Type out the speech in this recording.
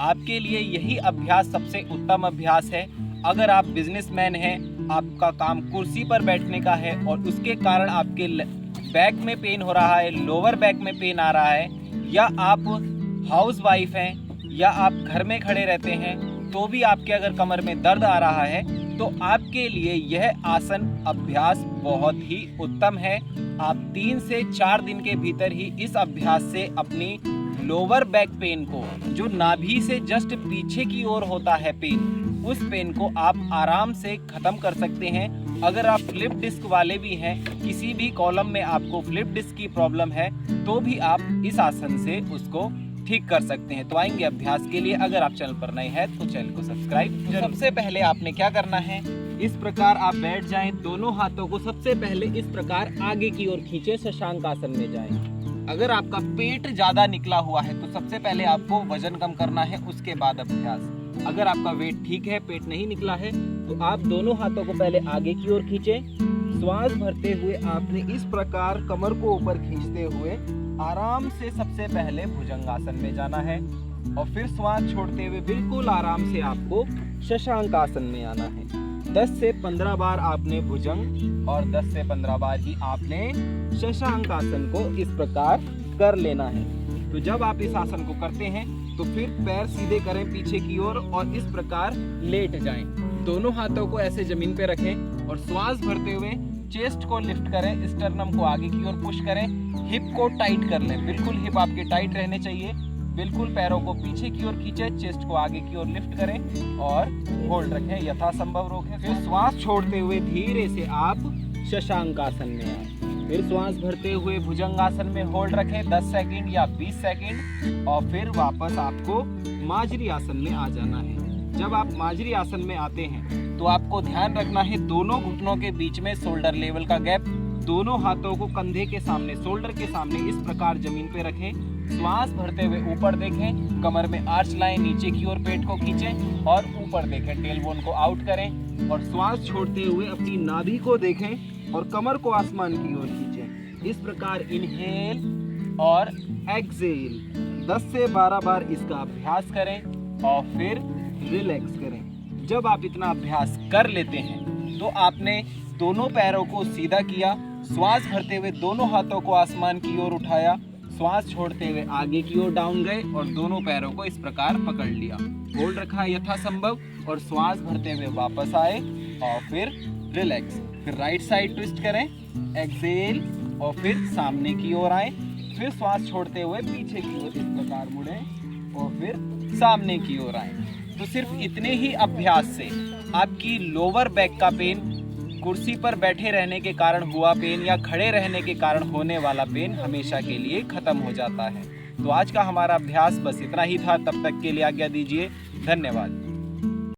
आपके लिए यही अभ्यास सबसे उत्तम अभ्यास है। अगर आप बिजनेसमैन हैं, आपका काम कुर्सी पर बैठने का है और उसके कारण आपके बैक में पेन हो रहा है, लोअर बैक में पेन आ रहा है, या आप हाउस वाइफ हैं या आप घर में खड़े रहते हैं तो भी आपके अगर कमर में दर्द आ रहा है, तो आपके लिए यह आसन अभ्यास बहुत ही उत्तम है। आप 3 से 4 दिन के भीतर ही इस अभ्यास से अपनी लोअर बैक पेन को, जो नाभि से जस्ट पीछे की ओर होता है पेन, उस पेन को आप आराम से खत्म कर सकते हैं। अगर आप फ्लिप डिस्क वाले भी हैं, किसी भी कॉलम में आपको फ्लिप डिस्क की प्रॉब्लम है, तो भी आप इस आसन से उसको ठीक कर सकते हैं। तो आएंगे अभ्यास के लिए। अगर आप चैनल पर नए हैं तो चैनल को सब्सक्राइब। तो सबसे पहले आपने क्या करना है, इस प्रकार आप बैठ जाएं, दोनों हाथों को सबसे पहले इस प्रकार आगे की ओर खींचे, शशांक आसन में जाएं। अगर आपका पेट ज्यादा निकला हुआ है तो सबसे पहले आपको वजन कम करना है, उसके बाद अभ्यास। अगर आपका वेट ठीक है, पेट नहीं निकला है, तो आप दोनों हाथों को पहले आगे की ओर खींचें। श्वास भरते हुए आपने इस प्रकार कमर को ऊपर खींचते हुए आराम से सबसे पहले भुजंगासन में जाना है और फिर श्वास छोड़ते हुए बिल्कुल आराम से आपको शशांक आसन में आना है। 10 से 15 बार आपने भुजंग और 10 से 15 बार ही आपने शशांक आसन को इस प्रकार कर लेना है। तो जब आप इस आसन को करते हैं तो फिर पैर सीधे करें पीछे की ओर और इस प्रकार लेट जाएं। दोनों हाथों को ऐसे जमीन पे रखें और श्वास भरते हुए चेस्ट को लिफ्ट करें, स्टर्नम को आगे की ओर पुश करें, हिप को टाइट कर लें। बिल्कुल हिप आपके टाइट रहने चाहिए। बिल्कुल पैरों को पीछे की ओर खींचें, चेस्ट को आगे की ओर लिफ्ट करें और होल्ड रखें, यथासंभव रोकें। फिर श्वास छोड़ते हुए धीरे से आप शशांक आसन में आए। फिर श्वास भरते हुए भुजंगासन में होल्ड रखें 10 सेकंड या 20 सेकंड और फिर वापस आपको माजरी आसन में आ जाना है। जब आप माजरी आसन में आते हैं तो आपको ध्यान रखना है दोनों घुटनों के बीच में शोल्डर लेवल का गैप। दोनों हाथों को कंधे के सामने, शोल्डर के सामने इस प्रकार जमीन पे रखें। श्वास भरते हुए ऊपर देखें, कमर में आर्च लाएं, नीचे की ओर पेट को खींचें और ऊपर देखें, टेलबोन को आउट करें और श्वास छोड़ते हुए अपनी नाभि को देखें और कमर को आसमान की ओर खींचें। इस प्रकार इनहेल और एक्सहेल 10 से 12 बार इसका अभ्यास करें और फिर रिलैक्स करें। जब आप इतना अभ्यास कर लेते हैं तो आपने दोनों पैरों को सीधा किया, श्वास भरते हुए दोनों हाथों को आसमान की ओर उठाया, श्वास छोड़ते हुए आगे की ओर डाउन गए और दोनों पैरों को इस प्रकार पकड़ लिया, होल्ड रखा यथासंभव और श्वास भरते हुए वापस आए और फिर रिलैक्स। फिर राइट साइड ट्विस्ट करें, एक्सहेल और फिर सामने की ओर आए, फिर श्वास छोड़ते हुए पीछे की ओर इस प्रकार मुड़े और फिर सामने की ओर आए। तो सिर्फ इतने ही अभ्यास से आपकी लोअर बैक का पेन, कुर्सी पर बैठे रहने के कारण हुआ पेन या खड़े रहने के कारण होने वाला पेन हमेशा के लिए खत्म हो जाता है। तो आज का हमारा अभ्यास बस इतना ही था। तब तक के लिए आज्ञा दीजिए। धन्यवाद।